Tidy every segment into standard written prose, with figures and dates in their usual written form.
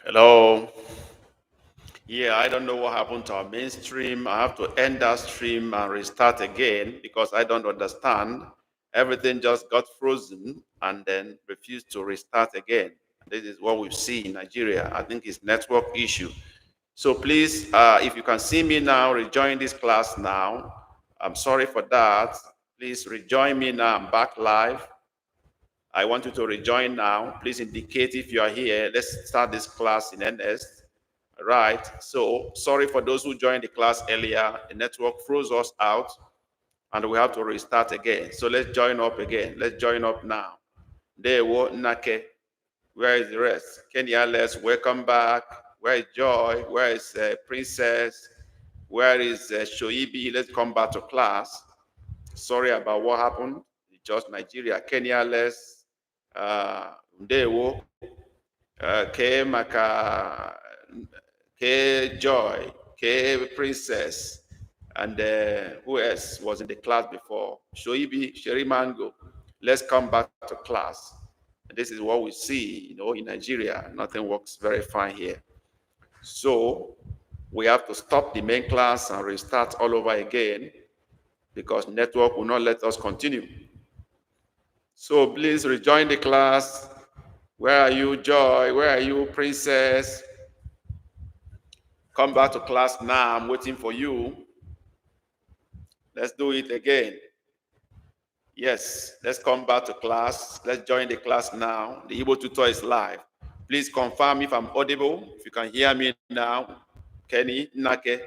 Hello. Yeah, I don't know what happened to our main stream. I have to end that stream and restart again because I don't understand. Everything just got frozen and then refused to restart again. This is what we see in Nigeria. I think it's network issue. So please, if you can see me now, rejoin this class now. I'm sorry for that. Please rejoin me now. I'm back live. I want you to rejoin now. Please indicate if you are here. Let's start this class in earnest. Right. So sorry for those who joined the class earlier. The network froze us out and we have to restart again. So let's join up again. Let's join up now. Dewo Nake. Where is the rest? Kenya, let's welcome back. Where is Joy? Where is Princess? Where is Shoibi? Let's come back to class. Sorry about what happened. It's just Nigeria. Kenya, let's Dewo. K Maka. K Joy, K Princess, and who else was in the class before? Shoibi, Sherimango. Let's come back to class. This is what we see, in Nigeria. Nothing works very fine here. So we have to stop the main class and restart all over again because network will not let us continue. So please rejoin the class. Where are you, Joy? Where are you, Princess? Come back to class now. I'm waiting for you. Let's do it again. Yes, let's come back to class. Let's join the class now. The Igbo tutor is live. Please confirm if I'm audible. If you can hear me now. Kenny, Nake,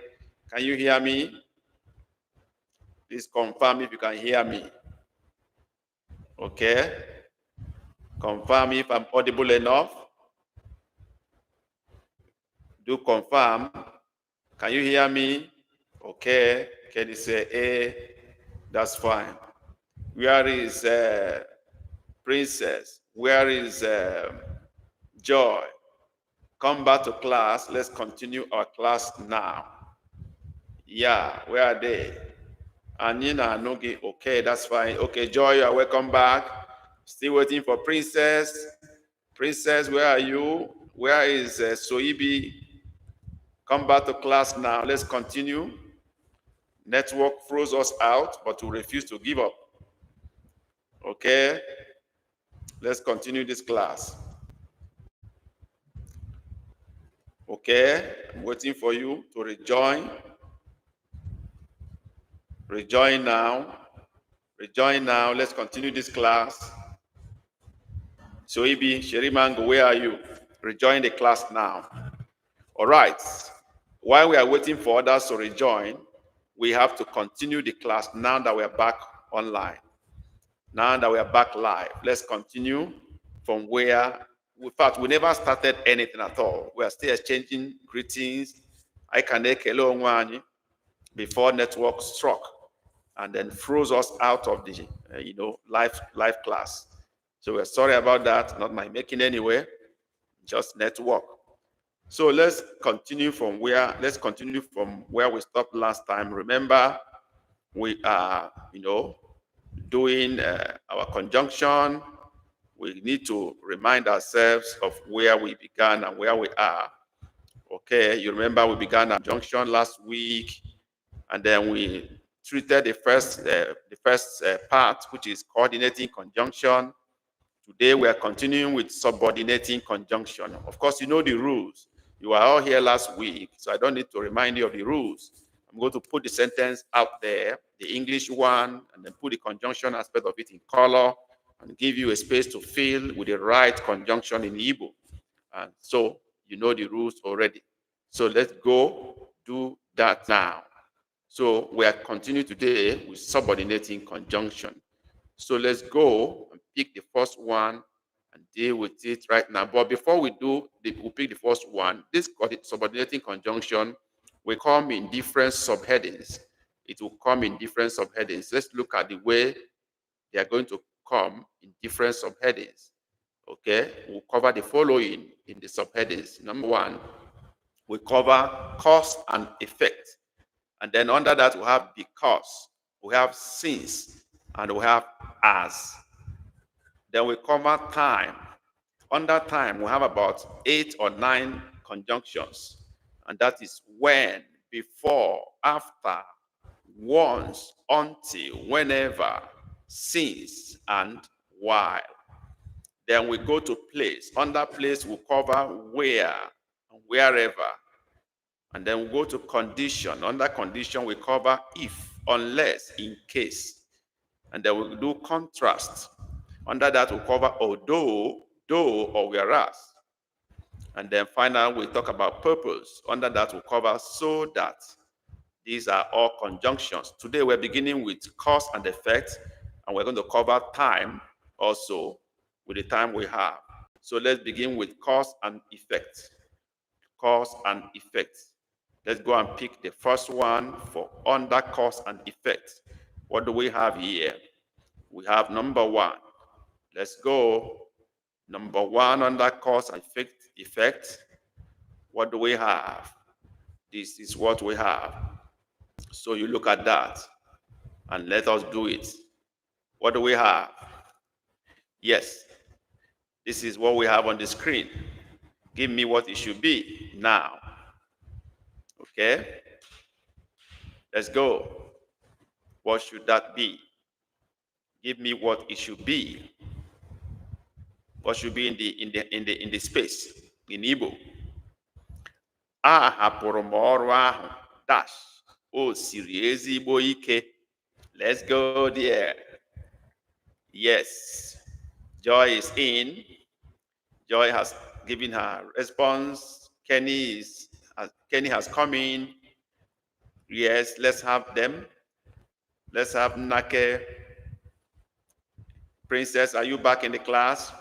can you hear me? Please confirm if you can hear me. Okay. Confirm if I'm audible enough. Do confirm. Can you hear me? Okay. Can you say A? That's fine. Where is Princess? Where is Joy? Come back to class. Let's continue our class now. Yeah, where are they? Anina Nogi. Okay, that's fine. Okay, Joy, you are welcome back. Still waiting for Princess. Princess, where are you? Where is Soibi? Come back to class now. Let's continue. Network froze us out, but we refuse to give up. Okay, let's continue this class. Okay, I'm waiting for you to rejoin. Rejoin now. Rejoin now. Let's continue this class. Soibi, Sherimango, where are you? Rejoin the class now. All right. While we are waiting for others to rejoin, we have to continue the class now that we are back online. Now that we are back live, let's continue from where, in fact, we never started anything at all. We are still exchanging greetings. I can hello Nwani before network struck and then froze us out of the live class. So we're sorry about that, not my making anyway, just network. So let's continue from where we stopped last time. Remember, we are doing our conjunction. We need to remind ourselves of where we began and where we are. Okay, you remember we began our conjunction last week, and then we treated the first part, which is coordinating conjunction. Today we are continuing with subordinating conjunction. Of course, you know the rules. You were all here last week, so I don't need to remind you of the rules. I'm going to put the sentence out there, the English one, and then put the conjunction aspect of it in color and give you a space to fill with the right conjunction in Igbo. And so you know the rules already. So let's go do that now. So we are continuing today with subordinating conjunction. So let's go and pick the first one and deal with it right now. But before we pick the first one, this subordinating conjunction will come in different subheadings. It will come in different subheadings. Let's look at the way they are going to come in different subheadings. Okay, we'll cover the following in the subheadings. Number one, we cover cause and effect. And then under that, we have because, we have since, and we have as. Then we cover time. Under time, we have about 8 or 9 conjunctions. And that is when, before, after, once, until, whenever, since, and while. Then we go to place. Under place, we cover where, wherever. And then we go to condition. Under condition, we cover if, unless, in case. And then we do contrast. Under that, we cover although, though, or whereas. And then finally, we talk about purpose. Under that, we cover so that. These are all conjunctions. Today, we're beginning with cause and effect, and we're going to cover time also with the time we have. So let's begin with cause and effect. Cause and effect. Let's go and pick the first one for under cause and effect. What do we have here? We have number 1. Let's go. Number 1 under cause and effect. What do we have? This is what we have. So you look at that and let us do it. What do we have? Yes, this is what we have on the screen. Give me what it should be now. Okay? Let's go. What should that be? Give me what it should be. What should be in the space in Igbo? Ahapụrụ m ọrụ ahụ dash o siri ezigbo ike. Let's go there. Yes. Joy is in. Joy has given her response. Kenny has come in. Yes, let's have them. Let's have Nake. Princess, are you back in the class?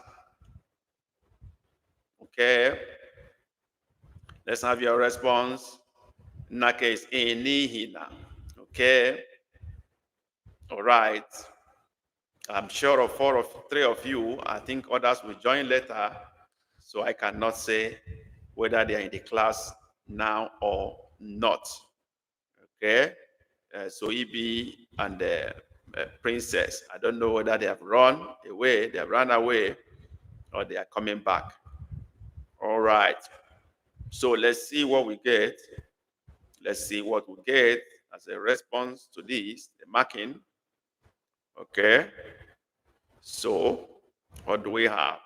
Okay. Let's have your response. Nake is in Nihina. Okay. All right. I'm sure of 3 of you. I think others will join later. So I cannot say whether they are in the class now or not. Okay. So Ibi and the Princess, I don't know whether they have run away, or they are coming back. All right. So let's see what we get. Let's see what we get as a response to this, the marking. Okay. So what do we have?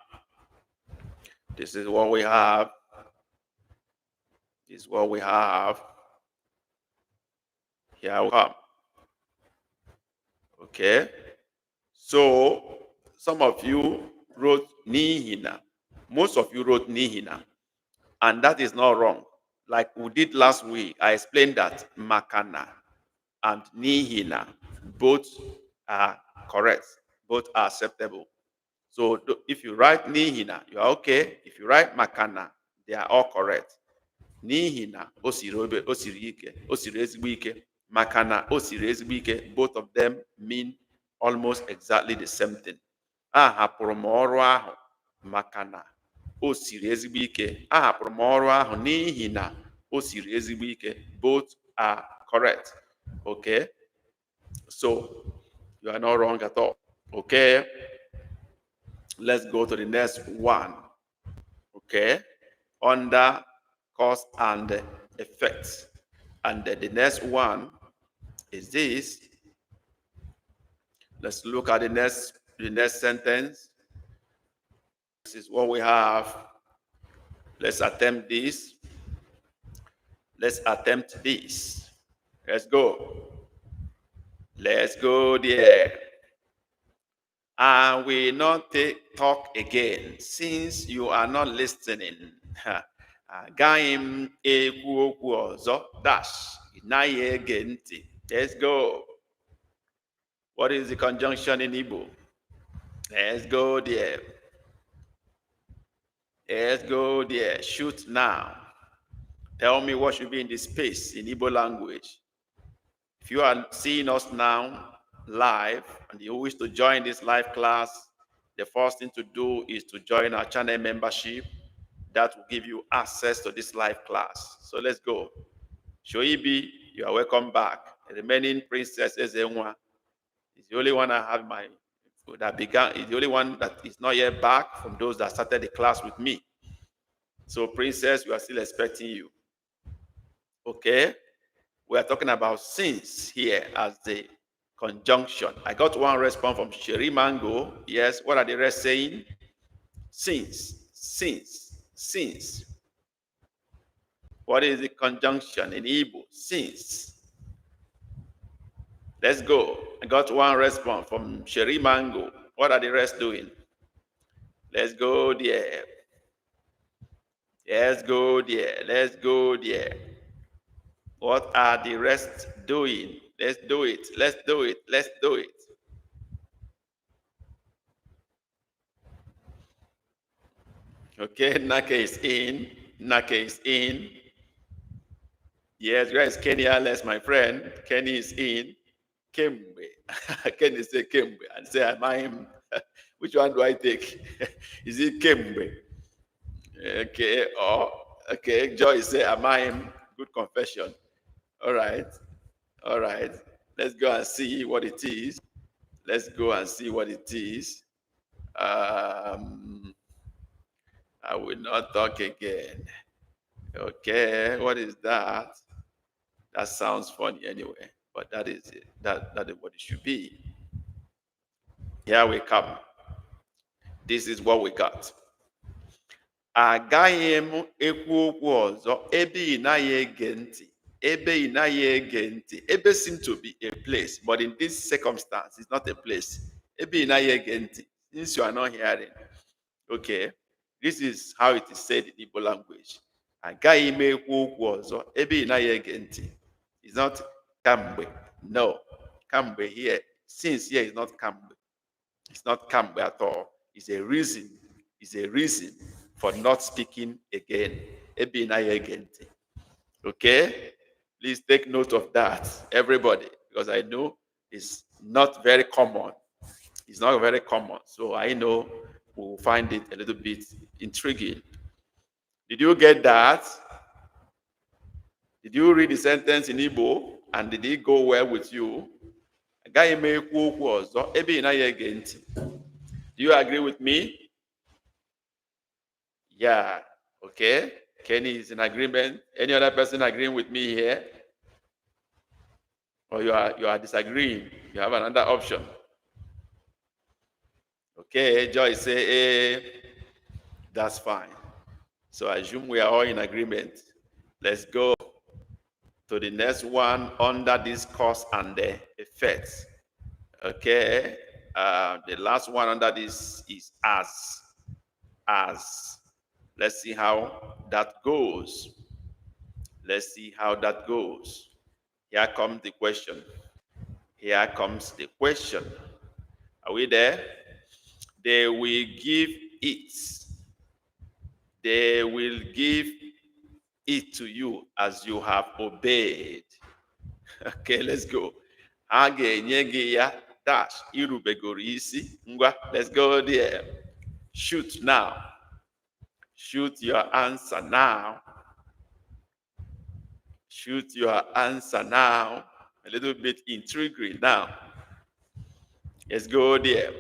This is what we have. This is what we have. Here we come. Okay. So some of you wrote Nihina. Most of you wrote Nihina. And that is not wrong. Like we did last week, I explained that Makana and Nihina both are correct. Both are acceptable. So if you write Nihina, you are okay. If you write Makana, they are all correct. Nihina, osiri ezigbo ike. Makana, osiri ezigbo ike. Both of them mean almost exactly the same thing. Ahapụrụ m ọrụ ahụ makana o siri ezigbo ike. Ahapụrụ m ọrụ ahụ n'ihi na o siri ezigbo ike. Both are correct. Okay? So, you are not wrong at all. Okay? Let's go to the next one. Okay? Under cause and effect. And the next one is this. Let's look at the next sentence. This is what we have. Let's attempt this. Let's attempt this. Let's go. Let's go there. I will not talk again since you are not listening. Agaghị m ekwu okwu ọzọ dash ị naghị ege ntị. Let's go. What is the conjunction in Igbo? Let's go there. Let's go there. Shoot now. Tell me what should be in the space in Igbo language. If you are seeing us now live and you wish to join this live class, the first thing to do is to join our channel membership. That will give you access to this live class. So let's go. Shoibi, you are welcome back. The remaining Princess Ezenwa is the only one I have that began, is the only one that is not yet back from those that started the class with me. So, Princess, we are still expecting you. Okay? We are talking about since here as the conjunction. I got one response from Sherry Mango. Yes, what are the rest saying? Since. What is the conjunction in Igbo? Since. Let's go. I got one response from Sherry Mango. What are the rest doing? Let's go there. Let's go there. Let's go there. What are the rest doing? Let's do it. Let's do it. Let's do it. Okay, Nake is in. Nake is in. Yes, where is Kenny Alex, my friend? Kenny is in. Kembe. Kenny say Kembe. And say, am I him? Which one do I take? Is it Kembe? Okay, or okay, Joy say, am I him? Good confession. All right. All right. Let's go and see what it is. Let's go and see what it is. I will not talk again. Okay, what is that? That sounds funny anyway, but that is it. That is what it should be. Here we come. This is what we got. Agaghị m ekwu okwu ọzọ ebe ị naghị ege ntị. Ebe ị naghị ege ntị. Ebe seems to be a place, but in this circumstance, it's not a place. Ebe ị naghị ege ntị. Since you are not hearing, okay, this is how it is said in Igbo language. Agaghị m ekwu okwu ọzọ ebe ị naghị ege ntị. It's not kambe. No, kambe here. Since here is not kambe. It's not kambe at all. It's a reason. It's a reason for not speaking again. Ebe ị naghị ege ntị. Okay? Please take note of that, everybody, because I know it's not very common. It's not very common. So I know we'll find it a little bit intriguing. Did you get that? Did you read the sentence in Igbo and did it go well with you? Agaghị m ekwu okwu ọzọ ebe ị naghị ege ntị. Do you agree with me? Yeah. Okay. Kenny is in agreement. Any other person agreeing with me here? Or you are disagreeing? You have another option. Okay, Joy say, that's fine. So I assume we are all in agreement. Let's go to the next one under this cause and the effects. Okay, the last one under this is as. As. Let's see how that goes. Let's see how that goes. Here comes the question. Here comes the question. Are we there? They will give it. They will give it to you as you have obeyed. Okay, let's go. Dash irubegoro isi. Ngwa, let's go there. Shoot now. Shoot your answer now. Shoot your answer now. A little bit intriguing now. Let's go there.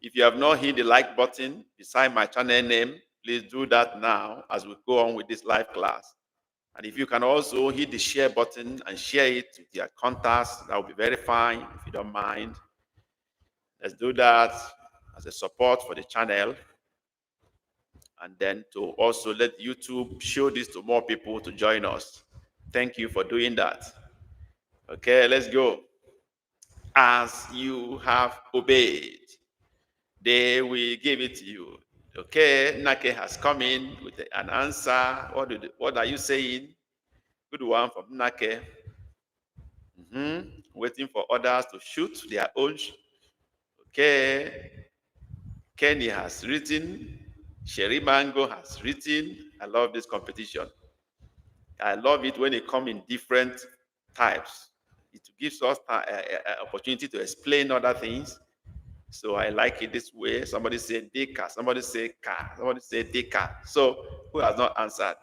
If you have not hit the like button beside my channel name, please do that now as we go on with this live class. And if you can also hit the share button and share it with your contacts, that would be very fine if you don't mind. Let's do that as a support for the channel. And then to also let YouTube show this to more people to join us. Thank you for doing that. Okay, let's go. As you have obeyed, they will give it to you. Okay, Nake has come in with an answer. What are you saying? Good one from Nake. Waiting for others to shoot their own. Okay. Kenny has written. Sherry Mango has written. I love this competition. I love it when it comes in different types. It gives us an opportunity to explain other things. So I like it this way. Somebody say Deka, somebody say Ka, somebody say Deka. So who has not answered?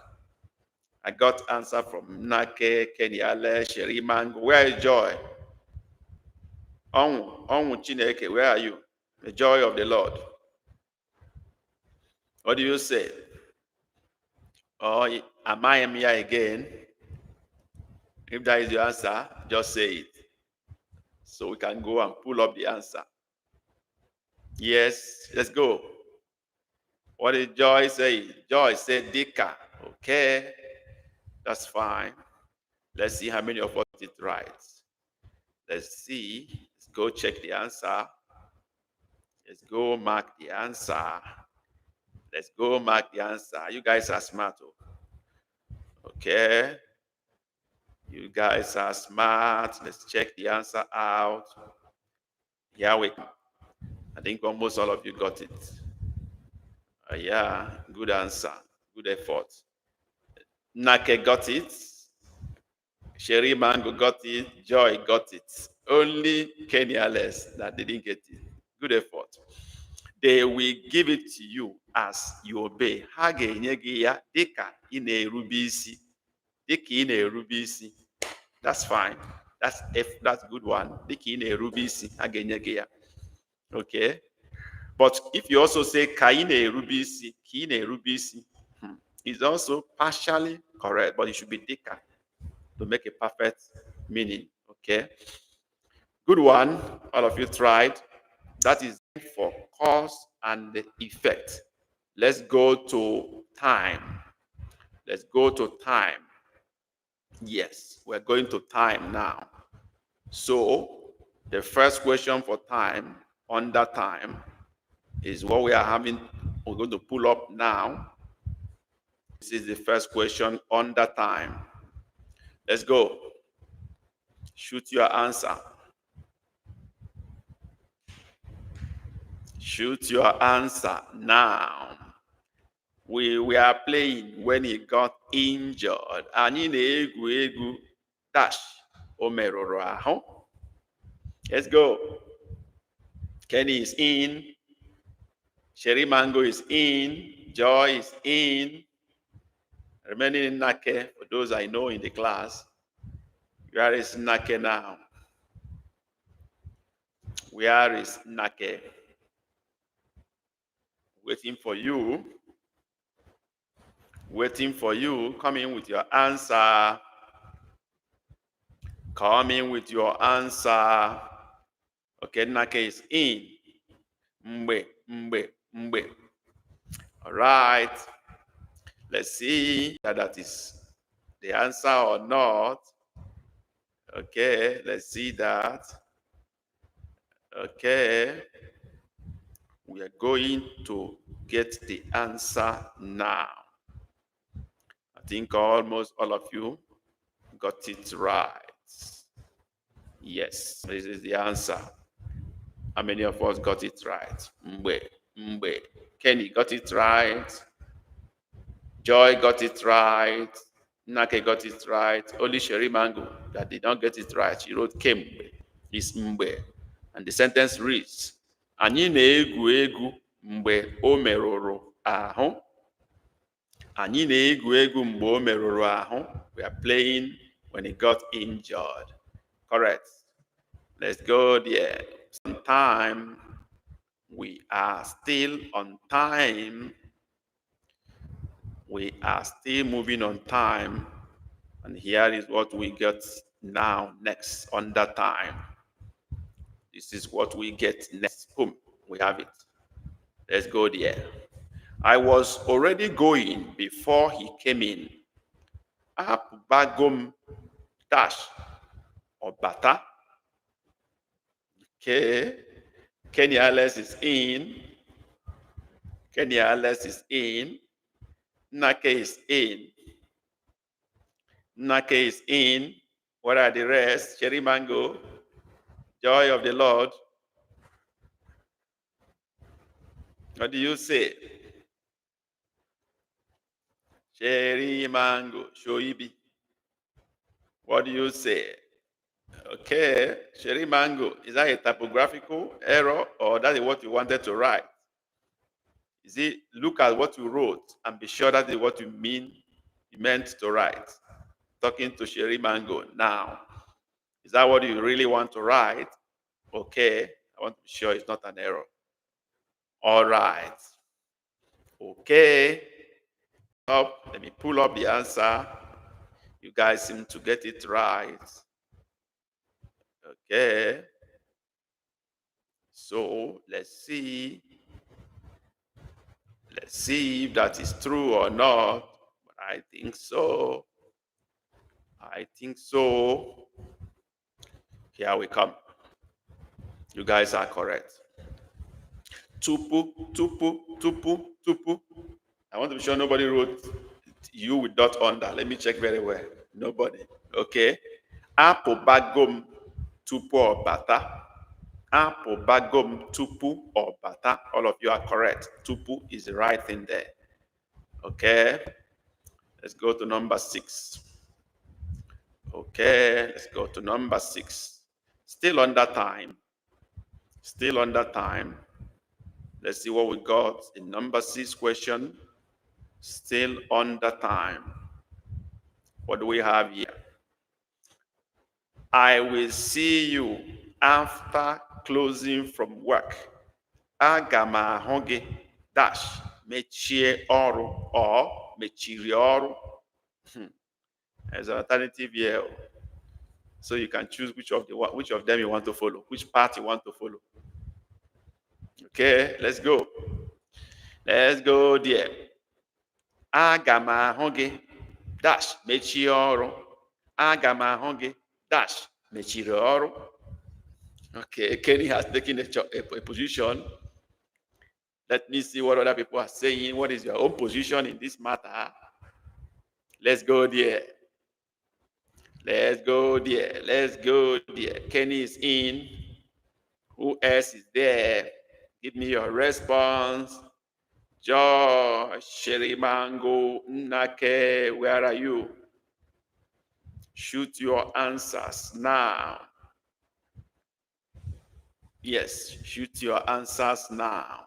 I got answer from Nake, Kenny Ale, Sherry Mango. Where is Joy? Onwu Chineke, where are you? The joy of the Lord. What do you say? Or am I here again? If that is your answer, just say it. So we can go and pull up the answer. Yes, let's go. What did Joy say? Joy said Dika. Okay, that's fine. Let's see how many of us did it right. Let's see. Let's go check the answer. Let's go mark the answer. Let's go mark the answer. You guys are smart. Okay. You guys are smart. Let's check the answer out. Here we go. I think almost all of you got it. Yeah, good answer. Good effort. Nake got it. Sherry Mango got it. Joy got it. Only Kenya less that didn't get it. Good effort. They will give it to you as you obey. Ha ga-enye gị ya dịka ị na-erube isi. Dịka ị na-erube isi. That's fine. That's good one. Dịka ị na-erube isi, ha ga-enye gị ya. Okay. But if you also say ka ị na-erube isi, ka ị na-erube isi, it's also partially correct, but it should be dịka to make a perfect meaning. Okay. Good one. All of you tried. That is for cause and effect. Let's go to time. Let's go to time. Yes, we're going to time now. So the first question for time, under time, is what we are having. We're going to pull up now. This is the first question under time. Let's go. Shoot your answer. Shoot your answer now. We are playing when he got injured. Anyị na-egwu egwu dash o merụrụ ahụ. Let's go. Kenny is in. Sherry Mango is in. Joy is in. Remaining in Nake, for those I know in the class. Where is Nake now? Where is Nake? Waiting for you. Waiting for you. Come in with your answer. Come in with your answer. Okay, Nake is in. Mbe, mbe, mbe. All right. Let's see that that is the answer or not. Okay, let's see that. Okay. We are going to get the answer now. I think almost all of you got it right. Yes, this is the answer. How many of us got it right? Mbe, mbe. Kenny got it right. Joy got it right. Nake got it right. Only Sherry Mango that did not get it right. She wrote Kembe. It's mbe. And the sentence reads, Anyị na-egwu egwu mgbe o merụrụ ahụ. Anyị na-egwu egwu mgbe o merụrụ ahụ. We are playing when he got injured. Correct. Let's go there. On time. We are still on time. We are still moving on time. And here is what we get now next under time. This is what we get next. Boom, we have it. Let's go there. I was already going before he came in. Bagum dash or bata. Okay. Kenny Alice is in. Kenny Alice is in. Nake is in. Nake is in. What are the rest? Cherry Mango. Joy of the Lord. What do you say? Cherry Mango. Shoibi. What do you say? Okay. Cherry Mango. Is that a typographical error or that is what you wanted to write? Is it look at what you wrote and be sure that is what you meant to write? Talking to Sherry Mango now. Is that what you really want to write? Okay, I want to be sure it's not an error. All right. Okay. Up. Let me pull up the answer. You guys seem to get it right. Okay. So let's see. Let's see if that is true or not. But I think so. I think so. Here we come. You guys are correct. Tupu, tupu, tupu, tupu. I want to be sure nobody wrote you with dot under. Let me check very well. Nobody. Okay. Apụbagom tupu ọbata. Apụbagom tupu ọbata. All of you are correct. Tupu is the right thing there. Okay. Let's go to number 6. Okay. Let's go to number 6. Still under time. Still under time. Let's see what we got in number 6 question. Still under time. What do we have here? I will see you after closing from work. Aga m ahụ gị dash mechie ọrụ or mechiri ọrụ. There's an alternative here. So you can choose which of them you want to follow, which part you want to follow. Okay, let's go. Let's go there. Aga m ahụ gị dash mechie ọrụ. Aga m ahụ gị dash mechiri ọrụ. Okay, Kenny has taken a position. Let me see what other people are saying. What is your own position in this matter? Let's go there. Let's go there. Let's go there. Kenny is in. Who else is there? Give me your response. Josh, Sherimango, Nake, where are you? Shoot your answers now. Yes, shoot your answers now.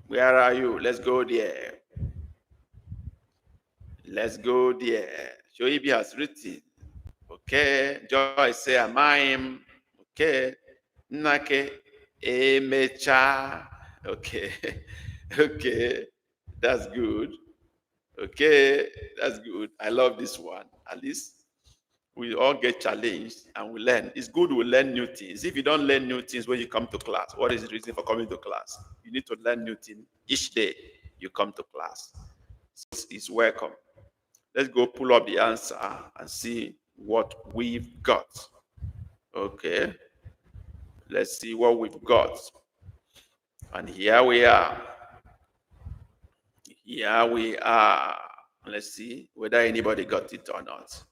Where are you? Let's go there. Let's go there. Shoibi has written. Okay. Joyce say, am I? Okay. Nake, emecha. Okay. Okay. That's good. Okay. That's good. I love this one. At least we all get challenged and we learn. It's good we learn new things. If you don't learn new things when you come to class, what is the reason for coming to class? You need to learn new things each day you come to class. So it's welcome. Let's go pull up the answer and see what we've got. Okay. Let's see what we've got. And here we are. Here we are. Let's see whether anybody got it or not.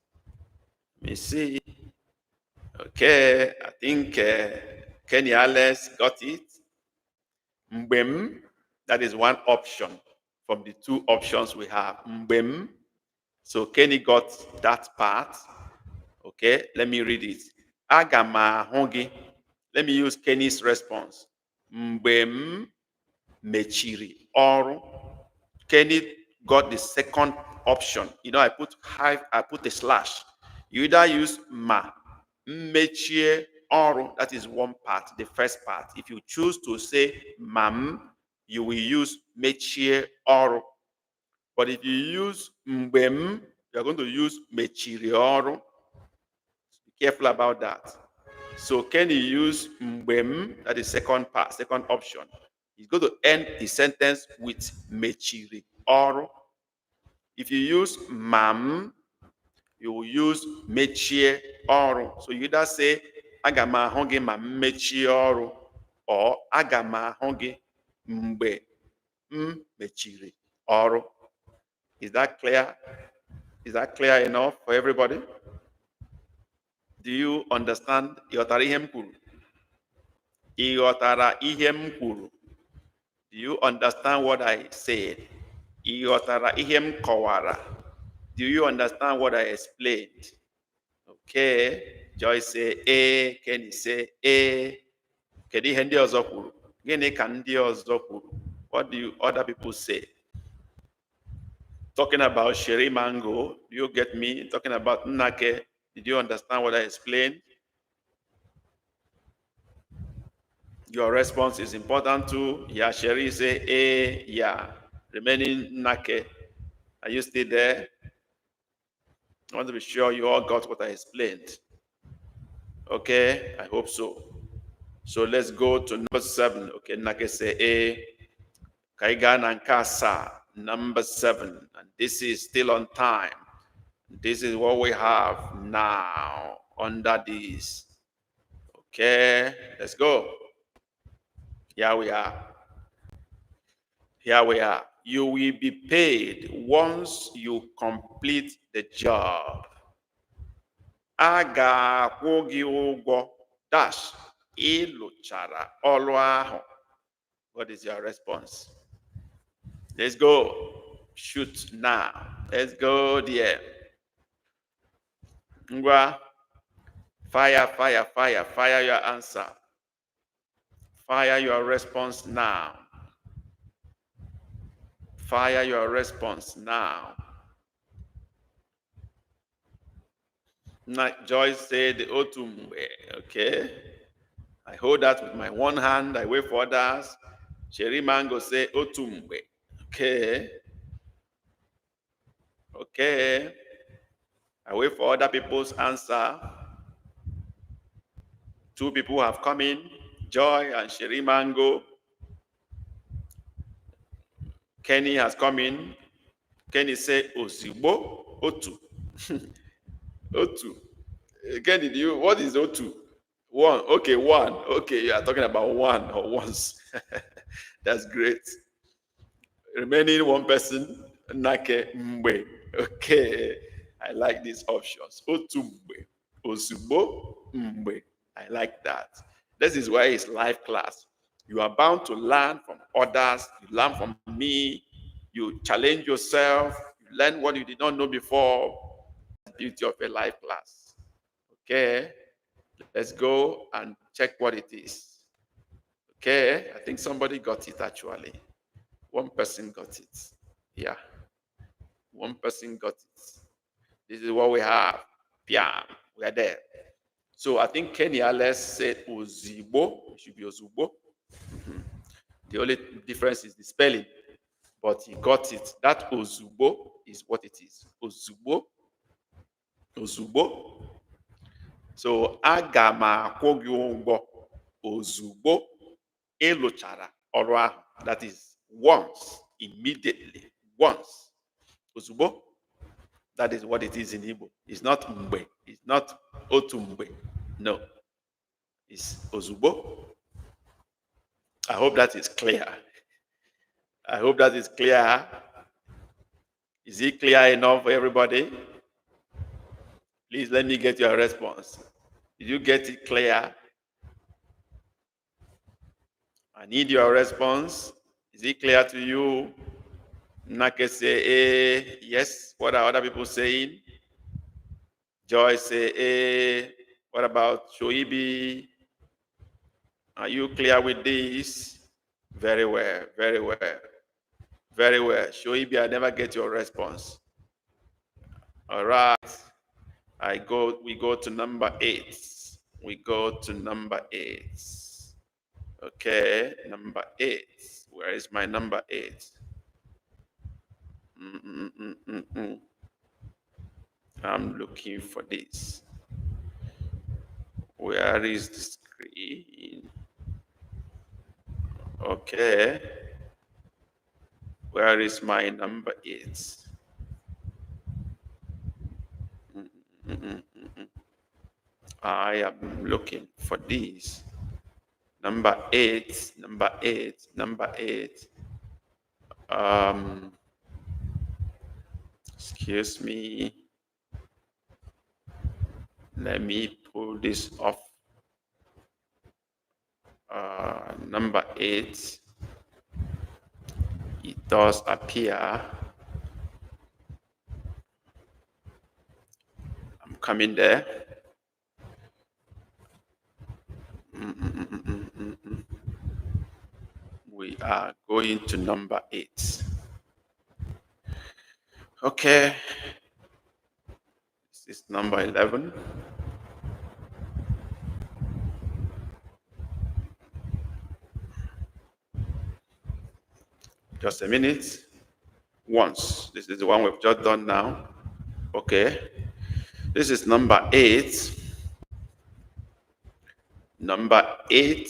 Let me see. Okay, I think Kenny Alice got it. Mbem, that is one option from the 2 options we have. Mbem. So Kenny got that part. Okay, let me read it. Aga m ahụ gị. Let me use Kenny's response. Mgbe m mechiri ọrụ. Kenny got the second option. You know, I put a slash. You either use ma, mechie ọrụ, that is one part, the first part. If you choose to say mam, you will use mechie ọrụ. But if you use mgbe m, you are going to use mechiri ọrụ. Be careful about that. So can you use mgbe m, that is second part, second option. He's going to end the sentence with mechiri ọrụ. If you use mam, you will use mechie ọrụ. So you either say aga m ahụ gị ma m mechie ọrụ or aga m ahụ gị mgbe m mechiri ọrụ. Is that clear? Is that clear enough for everybody? Do you understand? Ịghọtara ihe m kwuru? Ịghọtara ihe m kwuru? Do you understand what I said? Ịghọtara ihe m kọwara? Do you understand what I explained? Okay. Joyce say A. Kenny say A. Kedu ihe ndị ọzọ kwuru? Gịnị ka ndị ọzọ kwuru? What do you other people say? Talking about Sherry Mango, do you get me? Talking about Nnake, did you understand what I explained? Your response is important too. Yeah, Sherry say A. Yeah. Remaining Nake. Are you still there? I want to be sure you all got what I explained. Okay, I hope so. So let's go to number 7. Okay, Nake say A. Kaigan and Kasa, number 7. And this is still on time. This is what we have now under this. Okay, let's go. Here we are. Here we are. You will be paid once you complete the job. A ga-akwụ gị ụgwọ dash ịlụchara ọrụ ahụ. What is your response? Let's go. Shoot now. Let's go there. Ngwa. Fire, fire, fire. Fire your answer. Fire your response now. Fire your response now. Joyce said, Otumbe. Okay. I hold that with my one hand. I wait for others. Cherry Mango say, Otumbe. Okay. Okay. I wait for other people's answer. 2 people have come in, Joy and Sherry Mango. Kenny has come in. Kenny say, Osibo, Otu. Otu. Kenny, what is Otu? 1. Okay, 1. Okay, you are talking about 1 or once. That's great. Remaining 1 person, Nake Mbe. Okay, I like these options. Otu Mbe, Osibo Mbe. I like that. This is why it's live class. You are bound to learn from others. You learn from me. You challenge yourself. You learn what you did not know before. The beauty of a live class. Okay, let's go and check what it is. Okay, I think somebody got it actually. 1 person got it. Yeah, 1 person got it. This is what we have. Yeah, we are there. So I think Kenny Alex said Ozibo. It should be Ozubo. The only difference is the spelling, but he got it. That Ozubo is what it is. Ozubo. Ozubo. So agama akwụ Ozubo ịlụchara ọrụ ahụ. That is once, immediately, once. Ozubo. That is what it is in Igbo. It's not mbe. It's not otumbe. No. It's Ozubo. I hope that is clear. I hope that is clear. Is it clear enough for everybody? Please let me get your response. Did you get it clear? I need your response. Is it clear to you? Nake say, yes. What are other people saying? Joy say, what about Shoibi? Are you clear with this? Very well, very well. Very well. Shoibi, I never get your response. All right. We go to number 8. We go to number 8. Okay, number 8. Where is my number 8? I'm looking for this. Where is the screen? Okay. Where is my number 8? I am looking for this. Number 8, number 8, number 8. Excuse me. Let me pull this off. Number 8. It does appear. I'm coming there. We are going to number 8. Okay. This is number 11. Just a minute. Once. This is the one we've just done now. Okay. This is number 8. Number 8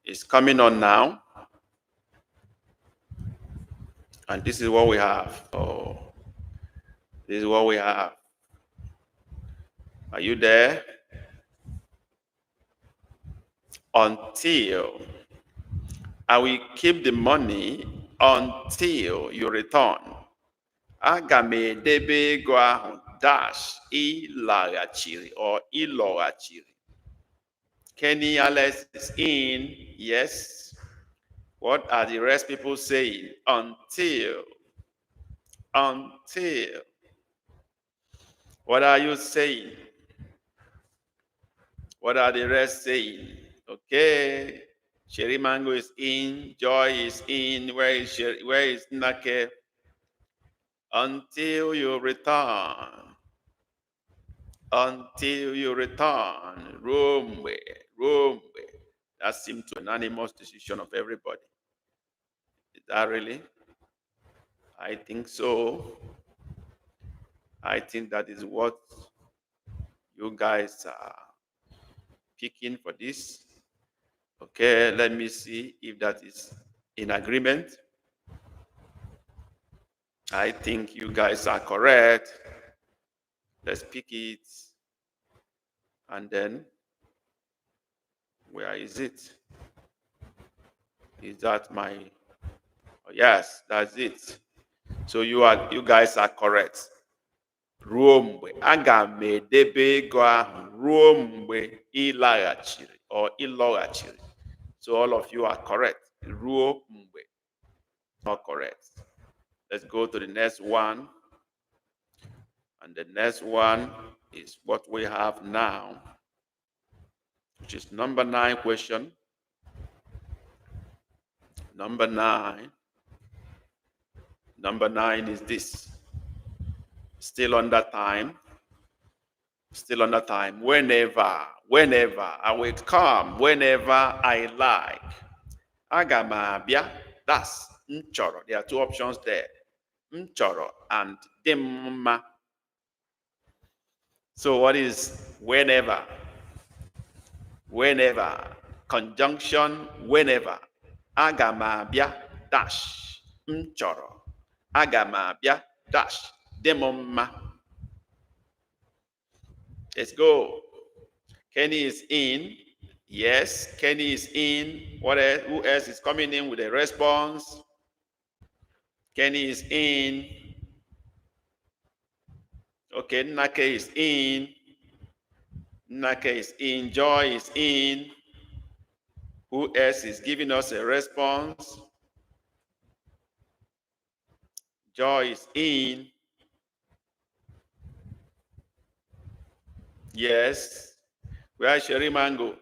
is coming on now. And this is what we have. Oh, this is what we have. Are you there? Until. I will keep the money until you return. Aga m edebe ego ahụ dash ịlaghachiri or ịlọghachiri. Kenny Alex is in. Yes. What are the rest people saying? Until. Until. What are you saying? What are the rest saying? Okay. Sherry Mango is in. Joy is in. Where is Nake? Until you return. Until you return. Romwe. That seems to be an unanimous decision of everybody. Is that really? I think so. I think that is what you guys are picking for this. Okay, let me see if that is in agreement. I think you guys are correct. Let's pick it. And then, where is it? Is that my, oh, yes, that's it. So you guys are correct. Ruo mgbe aga m edebe ego ahụ ruo mgbe ịlaghachiri or ịlọghachiri. So all of you are correct. Ruo mgbe. Not correct. Let's go to the next one. And the next one is what we have now, which is number 9 question. Number 9. Number 9 is this. Still under time. Still under time. Whenever I will come, whenever I like. Aga m abịa. That's nchọrọ. There are 2 options there. Nchọrọ and dị mma. So what is whenever? Whenever. Conjunction whenever. Aga m abịa dash nchọrọ. Aga m abịa dash dị mma. Let's go. Kenny is in. Yes, Kenny is in. What else? Who else is coming in with a response? Kenny is in. Okay, Nake is in. Nake is in. Joy is in. Who else is giving us a response? Joy is in. Yes. Where is Sherry Mango?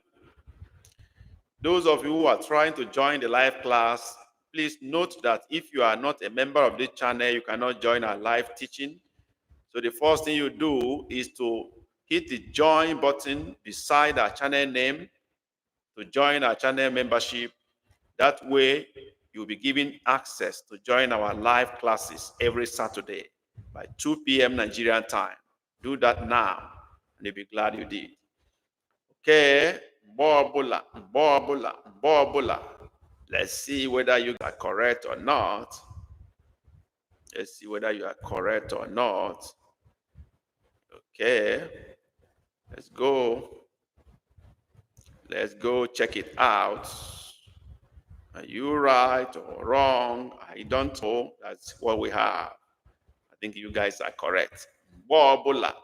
Those of you who are trying to join the live class, please note that if you are not a member of this channel, you cannot join our live teaching. So the first thing you do is to hit the join button beside our channel name to join our channel membership. That way, you'll be given access to join our live classes every Saturday by 2 p.m. Nigerian time. Do that now, and you'll be glad you did. Okay, Bobula. Let's see whether you are correct or not. Let's see whether you are correct or not. Okay, let's go. Let's go check it out. Are you right or wrong? I don't know. That's what we have. I think you guys are correct. Bobula.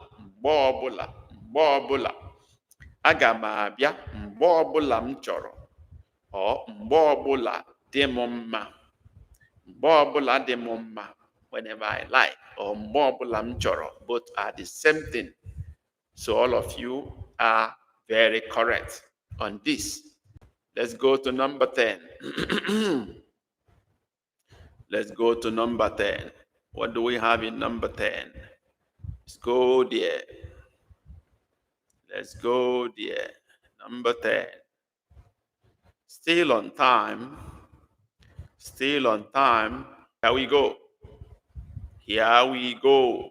Aga m abịa mgbe ọbụla m chọrọ. Or mgbe ọbụla dị m mma. Mgbe ọbụla dị m mma. Whenever I like. Or mgbe ọbụla m chọrọ. Both are the same thing. So all of you are very correct on this. Let's go to number 10. Let's go to number 10. What do we have in number 10? Let's go there. Let's go there. Number 10. Still on time. Still on time. Here we go. Here we go.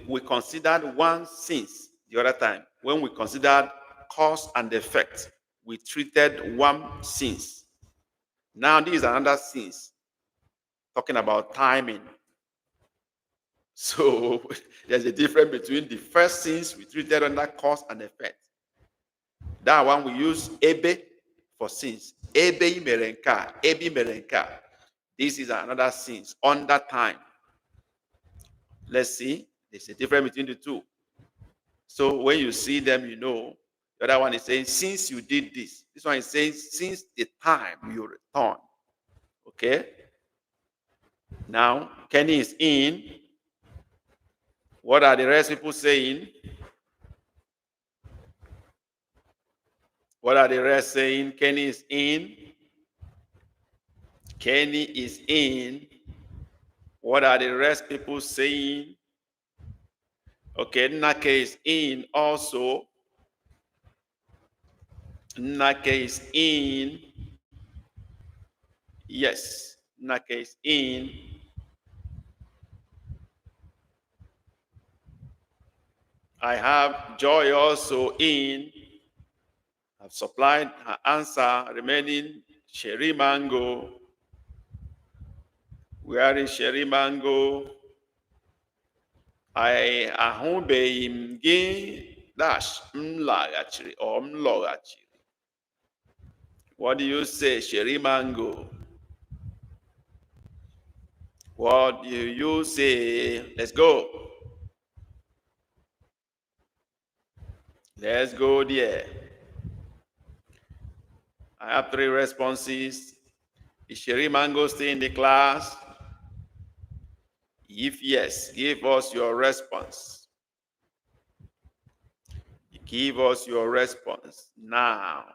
We considered one since the other time. When we considered cause and effect, we treated one since. Now this is another since, talking about timing. So there's a difference between the first since we treated under cause and effect. That one we use ebe for since. Ebe merenka, ebi merenka. This is another since under time. Let's see. There's a difference between the two. So when you see them, you know. The other one is saying, since you did this. This one is saying, since the time you return. Okay? Now, Kenny is in. What are the rest people saying? What are the rest saying? Kenny is in. Kenny is in. What are the rest people saying? Okay, Nake is in also. Nake is in. Yes, Nake is in. I have Joy also in. I've supplied her answer, remaining Sherry Mango. Where is Sherry Mango? I ahụbeghị m gị dash m laghachiri or m lọghachiri. What do you say, Sherry Mango? What do you say? Let's go. Let's go there. I have 3 responses. Is Sherry Mango still in the class? If yes, give us your response. Give us your response now.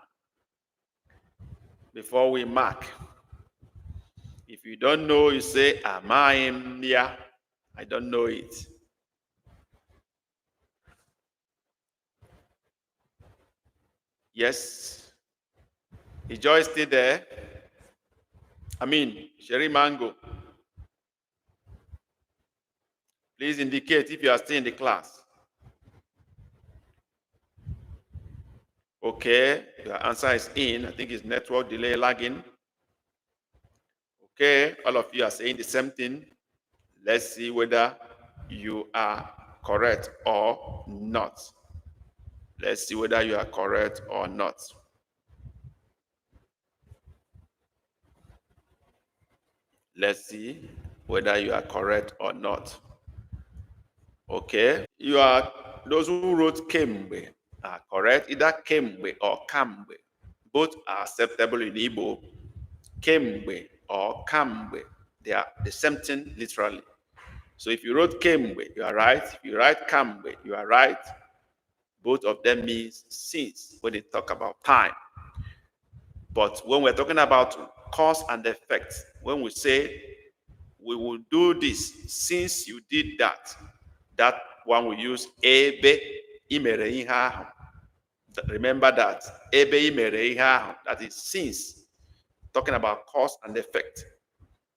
Before we mark. If you don't know, you say, am I in here? I don't know it. Yes. Is Joy still there? I mean, Sherry Mango. Please indicate if you are still in the class. Okay, your answer is in. I think it's network delay lagging. Okay, all of you are saying the same thing. Let's see whether you are correct or not. Let's see whether you are correct or not. Let's see whether you are correct or not. Okay, those who wrote Kembe are correct. Either Kembe or Kambe. Both are acceptable in Igbo. Kembe or Kambe. They are the same thing literally. So if you wrote Kembe, you are right. If you write Kambe, you are right. Both of them means since when they talk about time. But when we're talking about cause and effect, when we say we will do this since you did that, that one we use ebe imere ihe ahụ. Remember that ebe imere ihe ahụ, that is since, talking about cause and effect.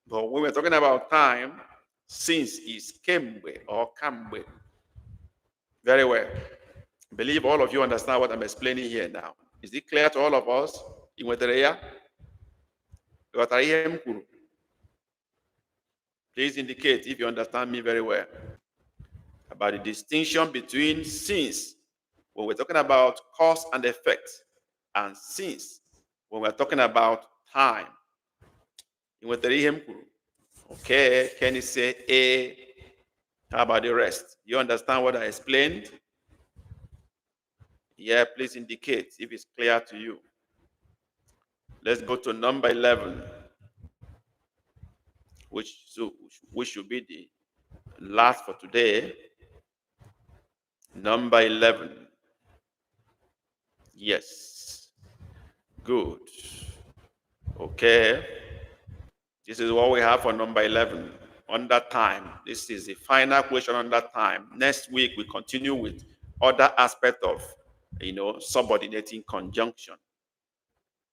But when we're talking about time, since is kembe or kambe. Very well. I believe all of you understand what I'm explaining here now. Is it clear to all of us? Please indicate if you understand me very well about the distinction between since when we're talking about cause and effect, and since when we're talking about time. Okay, can you say A? How about the rest? You understand what I explained? Yeah, please indicate if it's clear to you. Let's go to number 11, which should be the last for today. Number 11. Yes. Good. Okay. This is what we have for number 11. Under time. This is the final question under time. Next week, we continue with other aspect of, subordinating conjunction.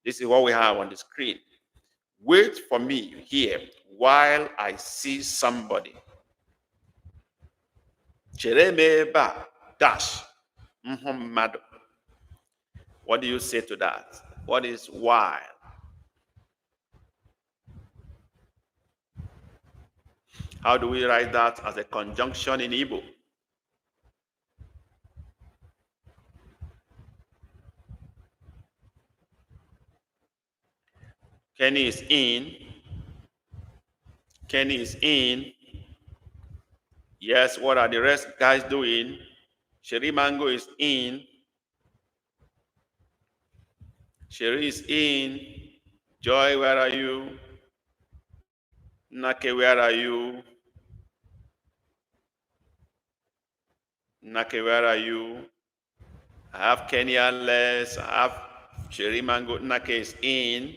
This is what we have on the screen. Wait for me here while I see somebody. Cheremeba dash. Mado. What do you say to that? What is while? How do we write that as a conjunction in Igbo? Kenny is in. Kenny is in. Yes, what are the rest guys doing? Sherry Mango is in. Sherry is in. Joy, where are you? Nake, where are you? Nake, where are you? I have Kenya Les. I have Sherry Mango. Nake is in.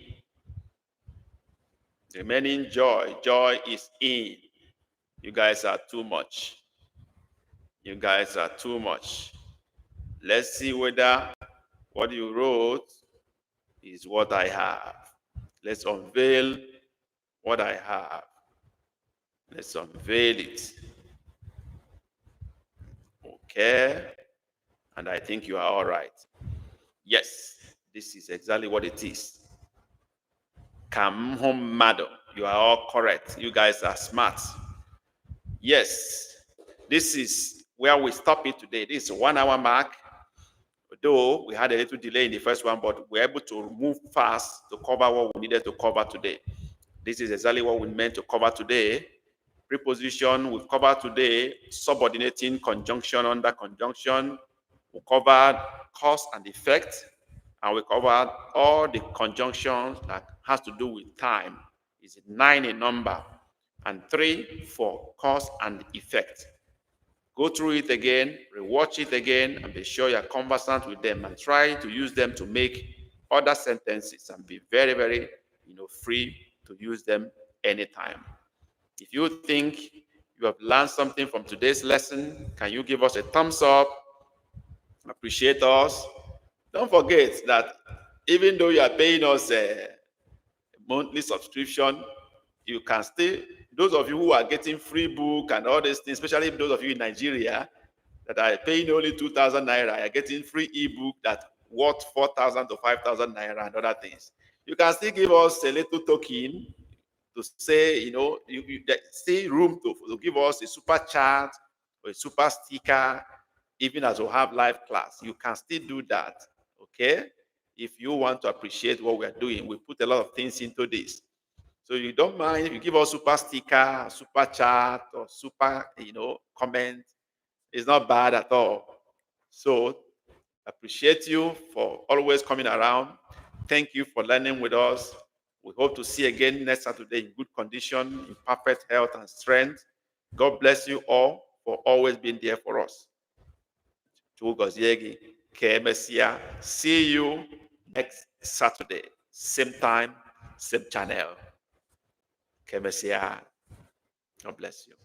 Remaining Joy. Joy is in. You guys are too much. You guys are too much. Let's see whether what you wrote is what I have. Let's unveil what I have. Let's unveil it. Okay. And I think you are all right. Yes, this is exactly what it is. Kamhomado. You are all correct. You guys are smart. Yes, this is where we stop it today. This is 1 hour mark. Though we had a little delay in the first one, but we're able to move fast to cover what we needed to cover today. This is exactly what we meant to cover today. Preposition we covered today, subordinating, conjunction, under conjunction. We covered cause and effect, and we covered all the conjunctions that has to do with time. Is 9 in number, and 3 for cause and effect. Go through it again, rewatch it again, and be sure you're conversant with them and try to use them to make other sentences and be very, very, free to use them anytime. If you think you have learned something from today's lesson, can you give us a thumbs up? Appreciate us. Don't forget that even though you are paying us a monthly subscription, you can still, those of you who are getting free book and all these things, especially those of you in Nigeria that are paying only 2,000 naira, are getting free ebook that worth 4,000 to 5,000 naira and other things. You can still give us a little token to say, you see room to give us a super chat or a super sticker, even as we have live class. You can still do that, okay? If you want to appreciate what we're doing, we put a lot of things into this. So you don't mind if you give us super sticker, super chat, or super, comment. It's not bad at all. So appreciate you for always coming around. Thank you for learning with us. We hope to see you again next Saturday in good condition, in perfect health and strength. God bless you all for always being there for us. See you next Saturday, same time, same channel. God bless you.